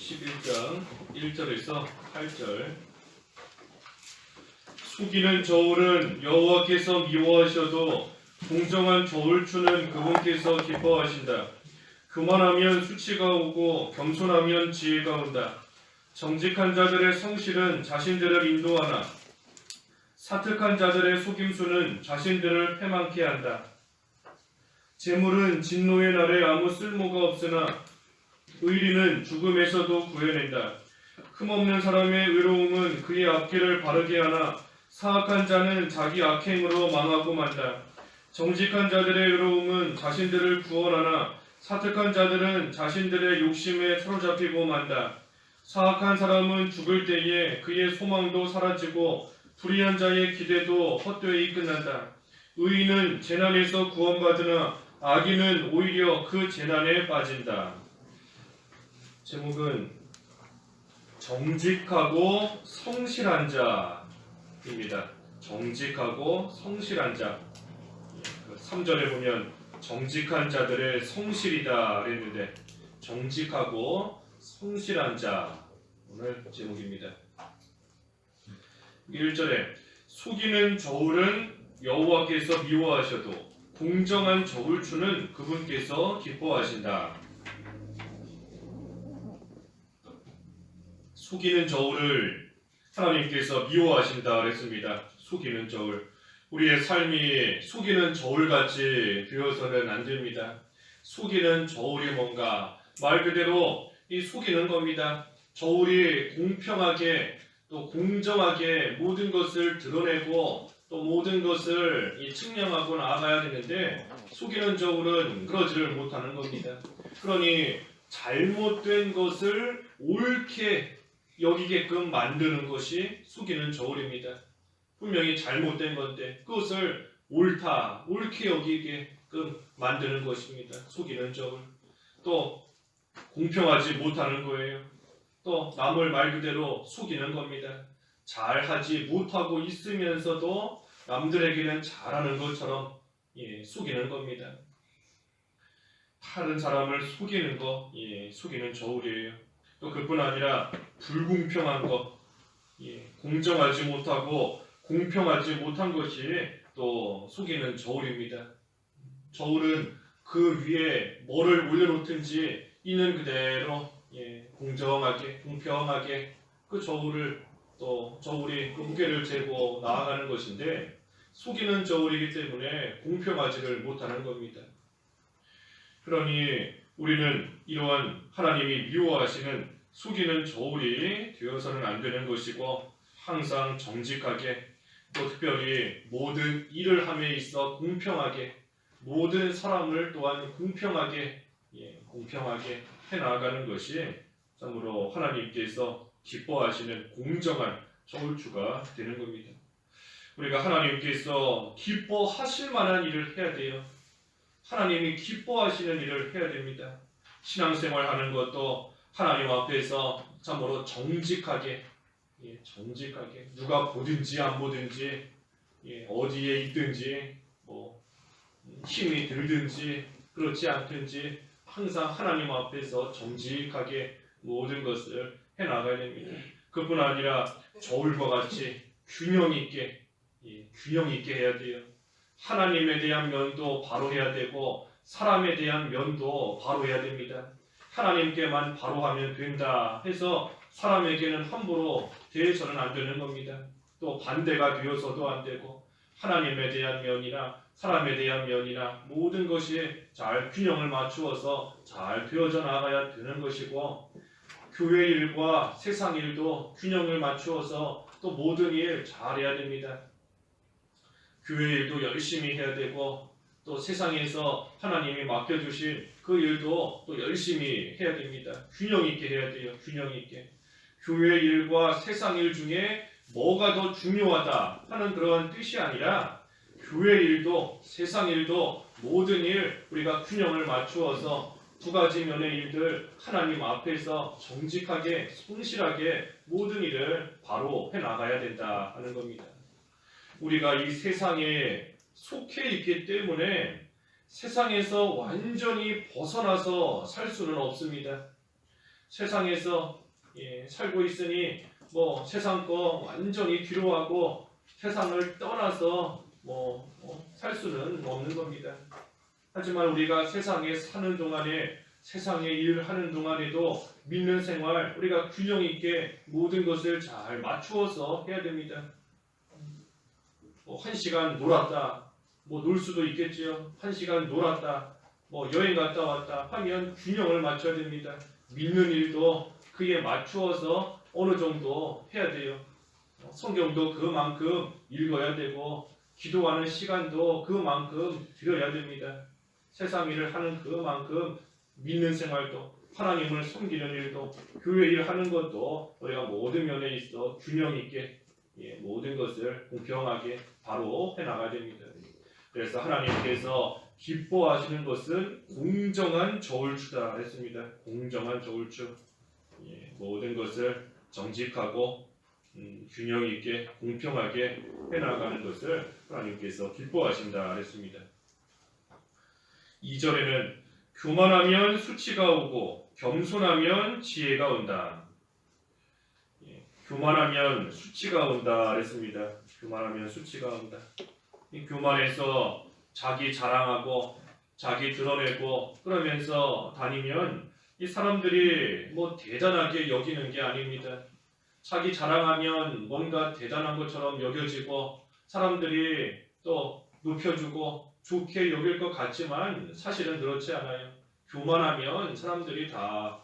11장 1절에서 8절. 속이는 저울은 여호와께서 미워하셔도 공정한 저울추는 그분께서 기뻐하신다. 교만하면 수치가 오고 겸손하면 지혜가 온다. 정직한 자들의 성실은 자신들을 인도하나 사특한 자들의 속임수는 자신들을 패망케 한다. 재물은 진노의 날에 아무 쓸모가 없으나 의리는 죽음에서도 구해낸다. 흠없는 사람의 의로움은 그의 앞길을 바르게 하나 사악한 자는 자기 악행으로 망하고 만다. 정직한 자들의 의로움은 자신들을 구원하나 사특한 자들은 자신들의 욕심에 사로잡히고 만다. 사악한 사람은 죽을 때에 그의 소망도 사라지고 불의한 자의 기대도 헛되이 끝난다. 의인은 재난에서 구원받으나 악인은 오히려 그 재난에 빠진다. 제목은 정직하고 성실한 자입니다. 정직하고 성실한 자. 3절에 보면 정직한 자들의 성실이다 그랬는데 정직하고 성실한 자 오늘 제목입니다. 1절에 속이는 저울은 여호와께서 미워하셔도 공정한 저울추는 그분께서 기뻐하신다. 속이는 저울을 하나님께서 미워하신다 그랬습니다. 속이는 저울. 우리의 삶이 속이는 저울같이 되어서는 안 됩니다. 속이는 저울이 뭔가 말 그대로 이 속이는 겁니다. 저울이 공평하게 또 공정하게 모든 것을 드러내고 또 모든 것을 측량하고 나아가야 되는데 속이는 저울은 그러지를 못하는 겁니다. 그러니 잘못된 것을 옳게 여기게끔 만드는 것이 속이는 저울입니다. 분명히 잘못된 건데 그것을 옳게 여기게끔 만드는 것입니다. 속이는 저울. 또 공평하지 못하는 거예요. 또 남을 말 그대로 속이는 겁니다. 잘하지 못하고 있으면서도 남들에게는 잘하는 것처럼 속이는 겁니다. 다른 사람을 속이는 거, 속이는 저울이에요. 또 그뿐 아니라 불공평한 것, 공정하지 못하고 공평하지 못한 것이 또 속이는 저울입니다. 저울은 그 위에 뭐를 올려놓든지 있는 그대로 공정하게 공평하게 그 저울이 그 무게를 재고 나아가는 것인데 속이는 저울이기 때문에 공평하지를 못하는 겁니다. 그러니 우리는 이러한 하나님이 미워하시는 속이는 저울이 되어서는 안 되는 것이고 항상 정직하게 또 특별히 모든 일을 함에 있어 공평하게 모든 사람을 또한 공평하게 해나가는 것이 참으로 하나님께서 기뻐하시는 공정한 저울추가 되는 겁니다. 우리가 하나님께서 기뻐하실 만한 일을 해야 돼요. 하나님이 기뻐하시는 일을 해야 됩니다. 신앙생활하는 것도 하나님 앞에서 참으로 정직하게 누가 보든지 안 보든지 어디에 있든지 힘이 들든지 그렇지 않든지 항상 하나님 앞에서 정직하게 모든 것을 해나가야 됩니다. 그뿐 아니라 저울과 같이 균형 있게 해야 돼요. 하나님에 대한 면도 바로 해야 되고 사람에 대한 면도 바로 해야 됩니다. 하나님께만 바로 하면 된다 해서 사람에게는 함부로 대해서는 안 되는 겁니다. 또 반대가 되어서도 안 되고 하나님에 대한 면이나 사람에 대한 면이나 모든 것이 잘 균형을 맞추어서 잘 되어져 나가야 되는 것이고 교회 일과 세상 일도 균형을 맞추어서 또 모든 일 잘해야 됩니다. 교회 일도 열심히 해야 되고 또 세상에서 하나님이 맡겨주신 그 일도 또 열심히 해야 됩니다. 균형 있게 해야 돼요. 균형 있게. 교회 일과 세상 일 중에 뭐가 더 중요하다 하는 그런 뜻이 아니라 교회 일도 세상 일도 모든 일 우리가 균형을 맞추어서 두 가지 면의 일들 하나님 앞에서 정직하게 성실하게 모든 일을 바로 해나가야 된다 하는 겁니다. 우리가 이 세상에 속해 있기 때문에 세상에서 완전히 벗어나서 살 수는 없습니다. 세상에서 살고 있으니 뭐 세상 거 완전히 뒤로하고 세상을 떠나서 살 수는 없는 겁니다. 하지만 우리가 세상에 사는 동안에 세상의 일을 하는 동안에도 믿는 생활 우리가 균형 있게 모든 것을 잘 맞추어서 해야 됩니다. 1시간 놀았다. 놀 수도 있겠지요. 1시간 놀았다. 여행 갔다 왔다 하면 균형을 맞춰야 됩니다. 믿는 일도 그에 맞추어서 어느 정도 해야 돼요. 성경도 그만큼 읽어야 되고 기도하는 시간도 그만큼 드려야 됩니다. 세상 일을 하는 그만큼 믿는 생활도 하나님을 섬기는 일도 교회 일 하는 것도 우리가 모든 면에 있어 균형 있게 모든 것을 공평하게 바로 해나가야 됩니다. 그래서 하나님께서 기뻐하시는 것은 공정한 저울추다 했습니다. 공정한 저울추. 모든 것을 정직하고 균형 있게 공평하게 해나가는 것을 하나님께서 기뻐하신다 했습니다. 2절에는 교만하면 수치가 오고 겸손하면 지혜가 온다. 교만하면 수치가 온다 그랬습니다. 교만하면 수치가 온다. 이 교만해서 자기 자랑하고 자기 드러내고 그러면서 다니면 이 사람들이 대단하게 여기는 게 아닙니다. 자기 자랑하면 뭔가 대단한 것처럼 여겨지고 사람들이 또 높여주고 좋게 여길 것 같지만 사실은 그렇지 않아요. 교만하면 사람들이 다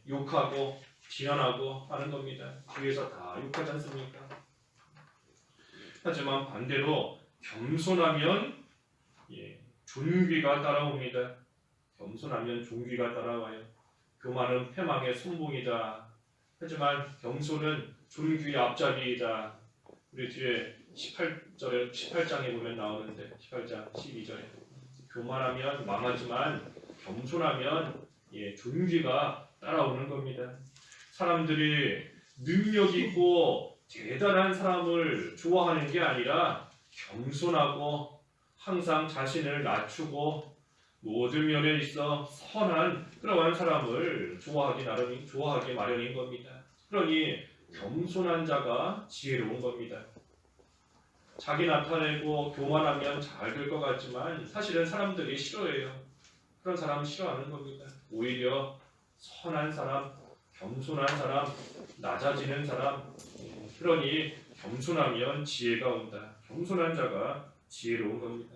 욕하고 비난하고 하는 겁니다. 뒤에서 다 욕하지 않습니까? 하지만 반대로 겸손하면 존귀가 따라옵니다. 겸손하면 존귀가 따라와요. 교만은 패망의 선봉이다. 하지만 겸손은 존귀의 앞잡이이다. 우리 뒤에 18장에 보면 나오는데 18장 12절에 교만하면 망하지만 겸손하면 존귀가 따라오는 겁니다. 사람들이 능력 있고 대단한 사람을 좋아하는 게 아니라 겸손하고 항상 자신을 낮추고 모든 면에 있어 선한 그러한 사람을 좋아하기 마련인 겁니다. 그러니 겸손한 자가 지혜로운 겁니다. 자기 나타내고 교만하면 잘 될 것 같지만 사실은 사람들이 싫어해요. 그런 사람 싫어하는 겁니다. 오히려 선한 사람, 겸손한 사람, 낮아지는 사람, 그러니 겸손하면 지혜가 온다. 겸손한 자가 지혜로운 겁니다.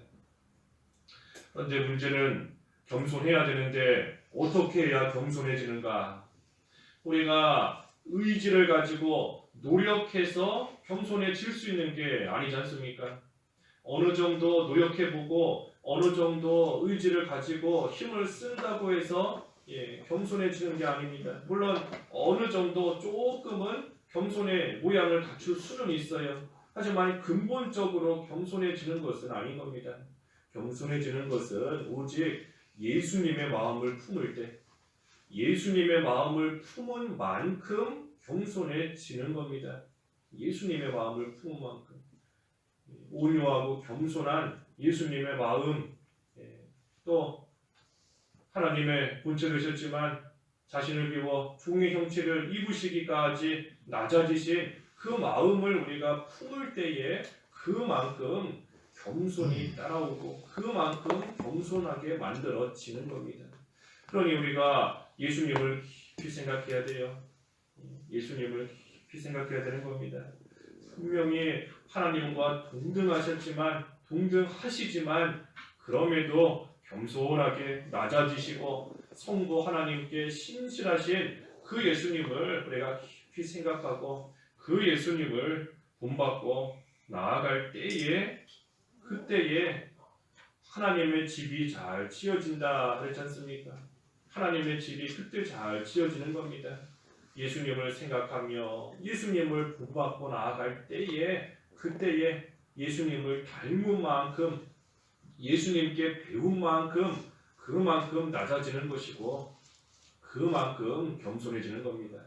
그런데 문제는 겸손해야 되는데 어떻게 해야 겸손해지는가? 우리가 의지를 가지고 노력해서 겸손해질 수 있는 게 아니지 않습니까? 어느 정도 노력해보고 어느 정도 의지를 가지고 힘을 쓴다고 해서 겸손해지는 게 아닙니다. 물론 어느 정도 조금은 겸손의 모양을 갖출 수는 있어요. 하지만 근본적으로 겸손해지는 것은 아닌 겁니다. 겸손해지는 것은 오직 예수님의 마음을 품을 때 예수님의 마음을 품은 만큼 겸손해지는 겁니다. 예수님의 마음을 품은 만큼 온유하고 겸손한 예수님의 마음, 또 하나님의 본체 되셨지만 자신을 비워 종의 형체를 입으시기까지 낮아지신 그 마음을 우리가 품을 때에 그만큼 겸손이 따라오고 그만큼 겸손하게 만들어지는 겁니다. 그러니 우리가 예수님을 깊이 생각해야 돼요. 예수님을 깊이 생각해야 되는 겁니다. 분명히 하나님과 동등하시지만 그럼에도 겸손하게 낮아지시고 성도 하나님께 신실하신 그 예수님을 우리가 깊이 생각하고 그 예수님을 본받고 나아갈 때에 그때에 하나님의 집이 잘 지어진다 그랬지 않습니까? 하나님의 집이 그때 잘 지어지는 겁니다. 예수님을 생각하며 예수님을 본받고 나아갈 때에 그때에 예수님을 닮은 만큼 예수님께 배운 만큼 그만큼 낮아지는 것이고 그만큼 겸손해지는 겁니다.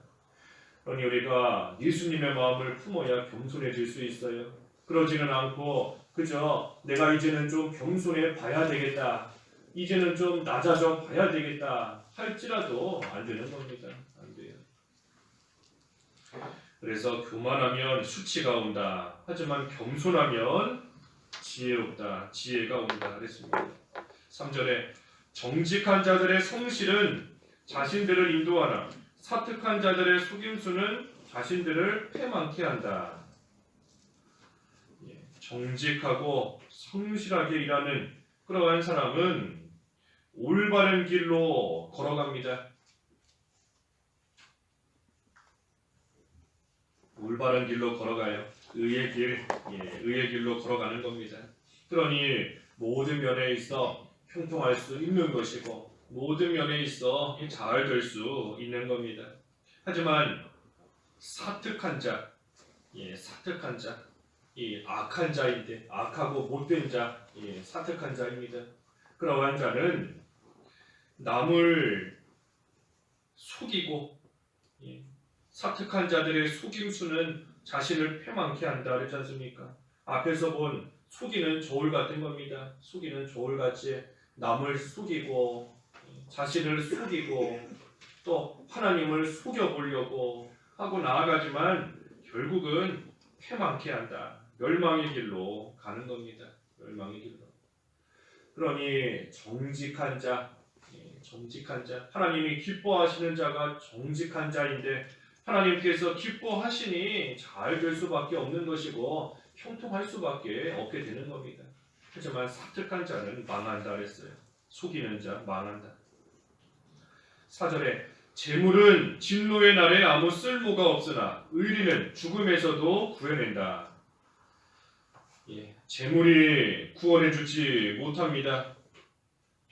그러니 우리가 예수님의 마음을 품어야 겸손해질 수 있어요. 그러지는 않고 그저 내가 이제는 좀 겸손해 봐야 되겠다. 이제는 좀 낮아져 봐야 되겠다 할지라도 안 되는 겁니다. 안 그래서 교만하면 수치가 온다. 하지만 겸손하면 지혜롭다. 지혜가 온다. 그랬습니다. 3절에 정직한 자들의 성실은 자신들을 인도하나 사특한 자들의 속임수는 자신들을 패망케 한다. 정직하고 성실하게 일하는 그러한 사람은 올바른 길로 걸어갑니다. 올바른 길로 걸어가요. 의의 길로 걸어가는 겁니다. 그러니 모든 면에 있어 형통할 수 있는 것이고 모든 면에 있어 잘 될 수 있는 겁니다. 하지만 사특한 자, 악한 자인데 악하고 못된 자, 사특한 자입니다. 그러한 자는 남을 속이고 사특한 자들의 속임수는 자신을 패망케 한다 그랬지 않습니까? 앞에서 본 속이는 저울 같은 겁니다. 속이는 저울같이 남을 속이고 자신을 속이고 또 하나님을 속여보려고 하고 나아가지만 결국은 패망케 한다. 멸망의 길로 가는 겁니다. 멸망의 길로. 그러니 정직한 자, 하나님이 기뻐하시는 자가 정직한 자인데 하나님께서 기뻐하시니 잘 될 수밖에 없는 것이고 형통할 수밖에 없게 되는 겁니다. 하지만 사특한 자는 망한다 그랬어요. 속이는 자 망한다. 4절에 재물은 진노의 날에 아무 쓸모가 없으나 의리는 죽음에서도 구해낸다. 재물이 구원해주지 못합니다.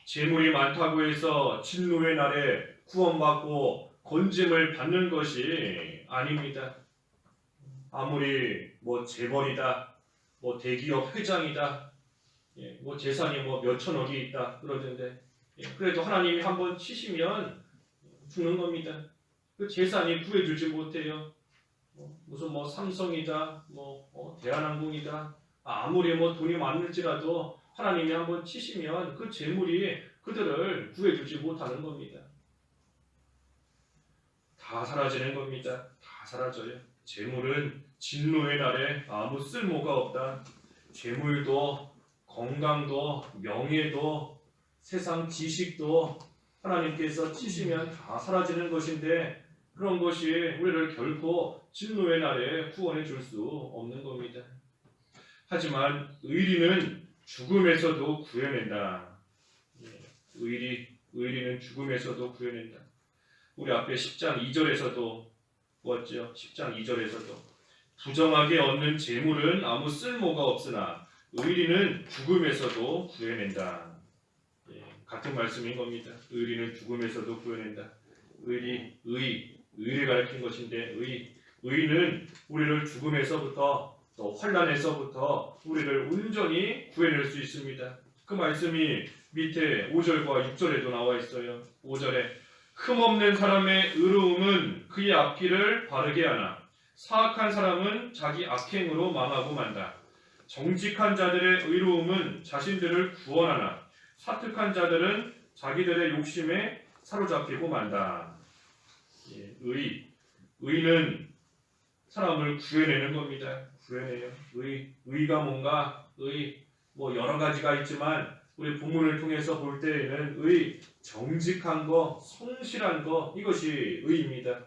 재물이 많다고 해서 진노의 날에 구원받고 건짐을 받는 것이 아닙니다. 아무리 재벌이다, 대기업 회장이다, 재산이 몇천억이 있다 그러던데 그래도 하나님이 한번 치시면 죽는 겁니다. 그 재산이 구해주지 못해요. 무슨 삼성이다, 대한항공이다, 아무리 돈이 많을지라도 하나님이 한번 치시면 그 재물이 그들을 구해주지 못하는 겁니다. 다 사라지는 겁니다. 다 사라져요. 재물은 진노의 날에 아무 쓸모가 없다. 재물도 건강도 명예도 세상 지식도 하나님께서 치시면 다 사라지는 것인데 그런 것이 우리를 결코 진노의 날에 구원해 줄 수 없는 겁니다. 하지만 의리는 죽음에서도 구해낸다. 의리는 죽음에서도 구해낸다. 우리 앞에 10장 2절에서도 보았죠. 10장 2절에서도 부정하게 얻는 재물은 아무 쓸모가 없으나 의리는 죽음에서도 구해낸다. 같은 말씀인 겁니다. 의리는 죽음에서도 구해낸다. 의를 가리킨 것인데 의는 우리를 죽음에서부터 또 환난에서부터 우리를 온전히 구해낼 수 있습니다. 그 말씀이 밑에 5절과 6절에도 나와 있어요. 5절에 흠없는 사람의 의로움은 그의 앞길을 바르게 하나 사악한 사람은 자기 악행으로 망하고 만다. 정직한 자들의 의로움은 자신들을 구원하나 사특한 자들은 자기들의 욕심에 사로잡히고 만다. 의는 사람을 구해내는 겁니다. 구해내요. 의가 뭔가 여러 가지가 있지만 우리 본문을 통해서 볼 때에는 정직한 거, 성실한 거 이것이 의입니다.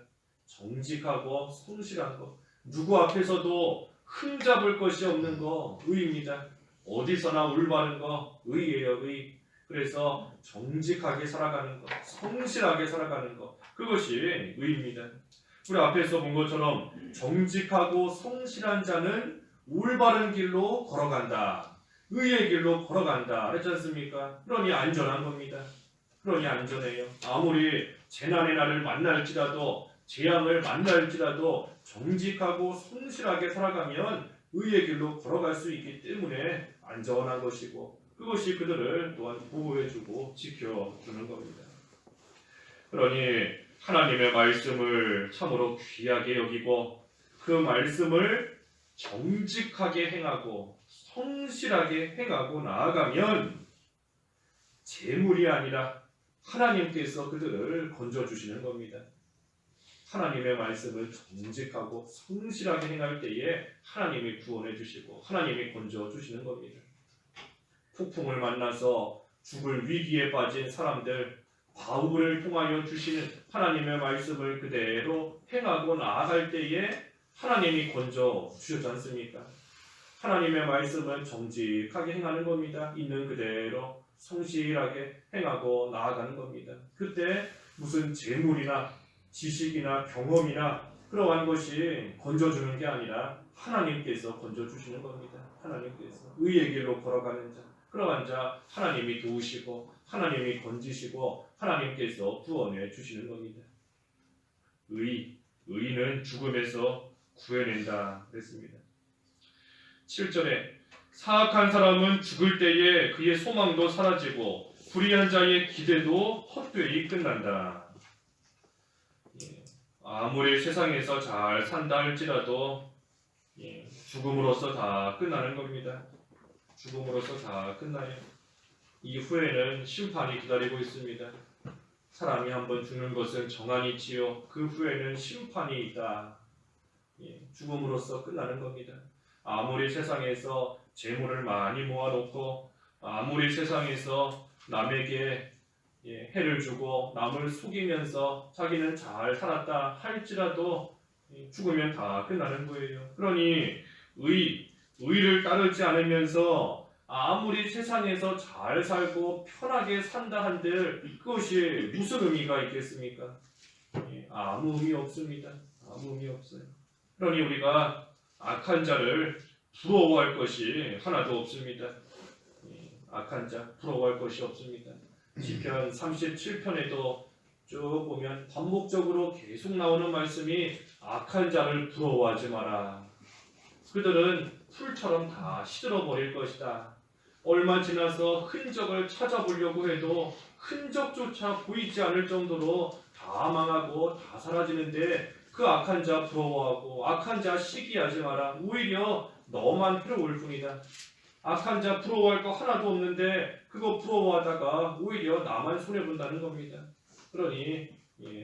정직하고 성실한 거. 누구 앞에서도 흠잡을 것이 없는 거 의입니다. 어디서나 올바른 거 의예요. 그래서 정직하게 살아가는 거, 성실하게 살아가는 거 그것이 의입니다. 우리 앞에서 본 것처럼 정직하고 성실한 자는 올바른 길로 걸어간다. 의의 길로 걸어간다. 그랬지 않습니까? 그러니 안전한 겁니다. 그러니 안전해요. 아무리 재난의 날을 만날지라도 재앙을 만날지라도 정직하고 성실하게 살아가면 의의 길로 걸어갈 수 있기 때문에 안전한 것이고 그것이 그들을 또한 보호해주고 지켜주는 겁니다. 그러니 하나님의 말씀을 참으로 귀하게 여기고 그 말씀을 정직하게 행하고 성실하게 행하고 나아가면 재물이 아니라 하나님께서 그들을 건져주시는 겁니다. 하나님의 말씀을 정직하고 성실하게 행할 때에 하나님이 구원해 주시고 하나님이 건져 주시는 겁니다. 폭풍을 만나서 죽을 위기에 빠진 사람들, 바울을 통하여 주시는 하나님의 말씀을 그대로 행하고 나아갈 때에 하나님이 건져 주셨지 않습니까? 하나님의 말씀은 정직하게 행하는 겁니다. 있는 그대로 성실하게 행하고 나아가는 겁니다. 그때 무슨 재물이나 지식이나 경험이나 그러한 것이 건져주는 게 아니라 하나님께서 건져주시는 겁니다. 하나님께서 의의 길로 걸어가는 자, 그러한 자 하나님이 도우시고 하나님이 건지시고 하나님께서 구원해 주시는 겁니다. 의는 죽음에서 구해낸다 그랬습니다. 7절에 사악한 사람은 죽을 때에 그의 소망도 사라지고 불의한 자의 기대도 헛되이 끝난다. 아무리 세상에서 잘 산다 할지라도 죽음으로써 다 끝나는 겁니다. 죽음으로써 다 끝나요. 이후에는 심판이 기다리고 있습니다. 사람이 한번 죽는 것은 정한이지요. 그 후에는 심판이 있다. 죽음으로써 끝나는 겁니다. 아무리 세상에서 재물을 많이 모아놓고 아무리 세상에서 남에게 해를 주고 남을 속이면서 자기는 잘 살았다 할지라도 죽으면 다 끝나는 거예요. 그러니 의를 따르지 않으면서 아무리 세상에서 잘 살고 편하게 산다 한들 그것이 무슨 의미가 있겠습니까? 아무 의미 없습니다. 아무 의미 없어요. 그러니 우리가 악한 자를 부러워할 것이 하나도 없습니다. 악한 자 부러워할 것이 없습니다. 시편 37편에도 쭉 보면 반복적으로 계속 나오는 말씀이 악한 자를 부러워하지 마라. 그들은 풀처럼 다 시들어 버릴 것이다. 얼마 지나서 흔적을 찾아보려고 해도 흔적조차 보이지 않을 정도로 다 망하고 다 사라지는데 그 악한 자 부러워하고 악한 자 시기하지 마라. 오히려 너만 해로울 뿐이다. 악한 자 부러워할 거 하나도 없는데 그거 부러워하다가 오히려 나만 손해본다는 겁니다. 그러니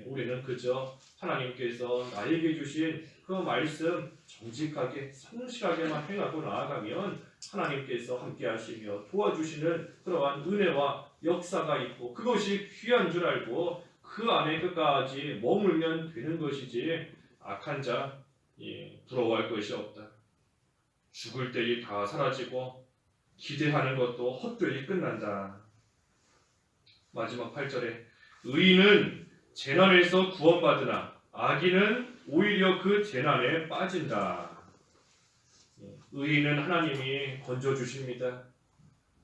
우리는 그저 하나님께서 나에게 주신 그 말씀 정직하게 성실하게만 행하고 나아가면 하나님께서 함께 하시며 도와주시는 그러한 은혜와 역사가 있고 그것이 귀한 줄 알고 그 안에 끝까지 머물면 되는 것이지 악한 자 부러워할 것이 없다. 죽을 때에 다 사라지고 기대하는 것도 헛되이 끝난다. 마지막 8절에 의인은 재난에서 구원받으나 악인은 오히려 그 재난에 빠진다. 의인은 하나님이 건져주십니다.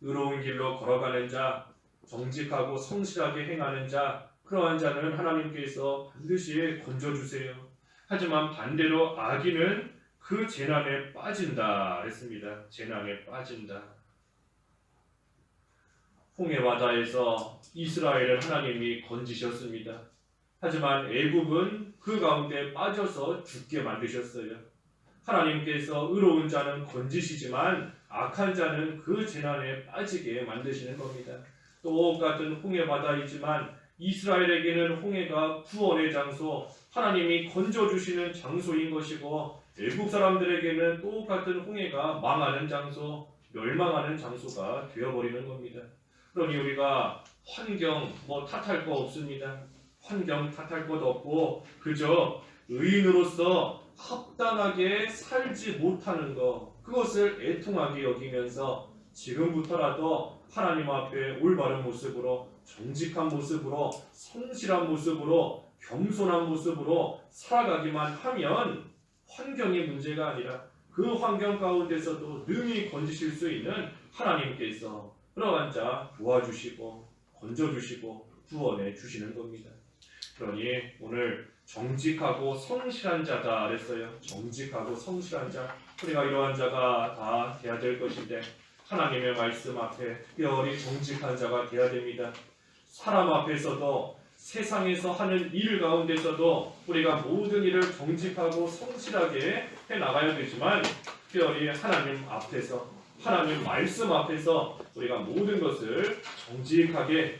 의로운 길로 걸어가는 자, 정직하고 성실하게 행하는 자, 그러한 자는 하나님께서 반드시 건져주세요. 하지만 반대로 악인은 그 재난에 빠진다 했습니다. 재난에 빠진다. 홍해 바다에서 이스라엘을 하나님이 건지셨습니다. 하지만 애국은 그 가운데 빠져서 죽게 만드셨어요. 하나님께서 의로운 자는 건지시지만 악한 자는 그 재난에 빠지게 만드시는 겁니다. 똑같은 홍해 바다이지만 이스라엘에게는 홍해가 구원의 장소, 하나님이 건져주시는 장소인 것이고 애국 사람들에게는 똑같은 홍해가 망하는 장소, 멸망하는 장소가 되어버리는 겁니다. 그러니 우리가 환경 탓할 거 없습니다. 환경 탓할 것도 없고 그저 의인으로서 합당하게 살지 못하는 것, 그것을 애통하게 여기면서 지금부터라도 하나님 앞에 올바른 모습으로, 정직한 모습으로, 성실한 모습으로, 겸손한 모습으로 살아가기만 하면 환경이 문제가 아니라 그 환경 가운데서도 능히 건지실 수 있는 하나님께서 그러한 자 도와주시고 건져주시고 구원해 주시는 겁니다. 그러니 오늘 정직하고 성실한 자다 그랬어요. 정직하고 성실한 자, 우리가 이러한 자가 다 돼야 될 것인데 하나님의 말씀 앞에 특별히 정직한 자가 돼야 됩니다. 사람 앞에서도 세상에서 하는 일 가운데서도 우리가 모든 일을 정직하고 성실하게 해나가야 되지만 특별히 하나님 앞에서, 하나님 말씀 앞에서 우리가 모든 것을 정직하게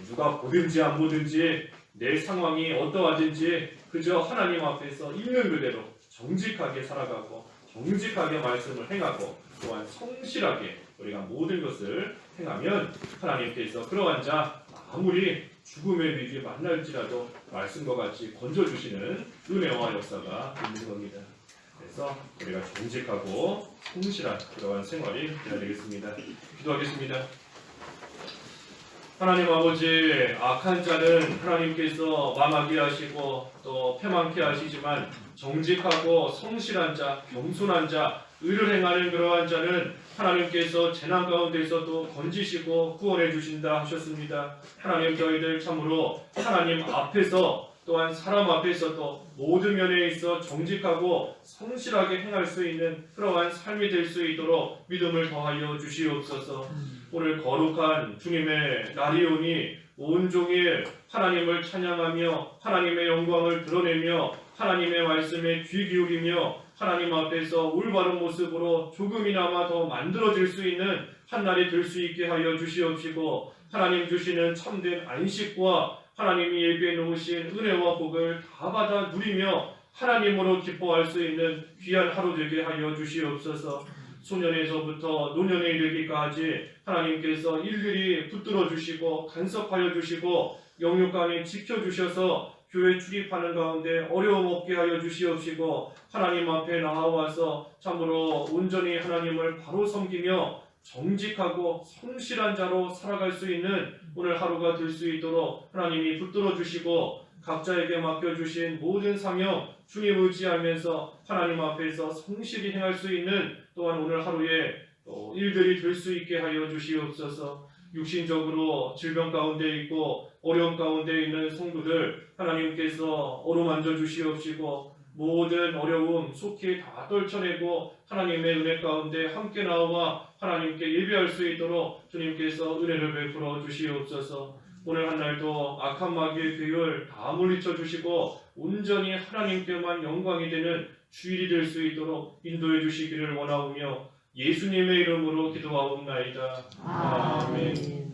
누가 보든지 안 보든지 내 상황이 어떠하든지 그저 하나님 앞에서 있는 그대로 정직하게 살아가고 정직하게 말씀을 행하고 또한 성실하게 우리가 모든 것을 행하면 하나님께서 그러한 자 아무리 죽음의 위기에 만날지라도 말씀과 같이 건져주시는 은혜와 역사가 있는 겁니다. 그래서 우리가 정직하고 성실한 그러한 생활이 되어야 되겠습니다. 기도하겠습니다. 하나님 아버지, 악한 자는 하나님께서 망하게 하시고 또 패망케 하시지만 정직하고 성실한 자, 겸손한 자, 의를 행하는 그러한 자는 하나님께서 재난 가운데서도 건지시고 구원해 주신다 하셨습니다. 하나님, 저희들 참으로 하나님 앞에서 또한 사람 앞에서도 모든 면에 있어 정직하고 성실하게 행할 수 있는 그러한 삶이 될 수 있도록 믿음을 더하여 주시옵소서. 오늘 거룩한 주님의 날이 오니 온종일 하나님을 찬양하며 하나님의 영광을 드러내며 하나님의 말씀에 귀 기울이며 하나님 앞에서 올바른 모습으로 조금이나마 더 만들어질 수 있는 한 날이 될 수 있게 하여 주시옵시고, 하나님 주시는 참된 안식과 하나님이 예비해 놓으신 은혜와 복을 다 받아 누리며 하나님으로 기뻐할 수 있는 귀한 하루 되게 하여 주시옵소서. 소년에서부터 노년에 이르기까지 하나님께서 일일이 붙들어 주시고 간섭하여 주시고 영육간에 지켜주셔서 교회 출입하는 가운데 어려움 없게 하여 주시옵시고, 하나님 앞에 나아와서 참으로 온전히 하나님을 바로 섬기며 정직하고 성실한 자로 살아갈 수 있는 오늘 하루가 될 수 있도록 하나님이 붙들어 주시고, 각자에게 맡겨주신 모든 사명 주님 의지하면서 하나님 앞에서 성실히 행할 수 있는 또한 오늘 하루에 일들이 될 수 있게 하여 주시옵소서. 육신적으로 질병 가운데 있고 어려움 가운데 있는 성도들 하나님께서 어루만져 주시옵시고, 모든 어려움 속히 다 떨쳐내고 하나님의 은혜 가운데 함께 나와 하나님께 예배할 수 있도록 주님께서 은혜를 베풀어 주시옵소서. 오늘 한 날도 악한 마귀의 괴를 다 물리쳐 주시고 온전히 하나님께만 영광이 되는 주일이 될 수 있도록 인도해 주시기를 원하오며 예수님의 이름으로 기도하옵나이다. 아멘.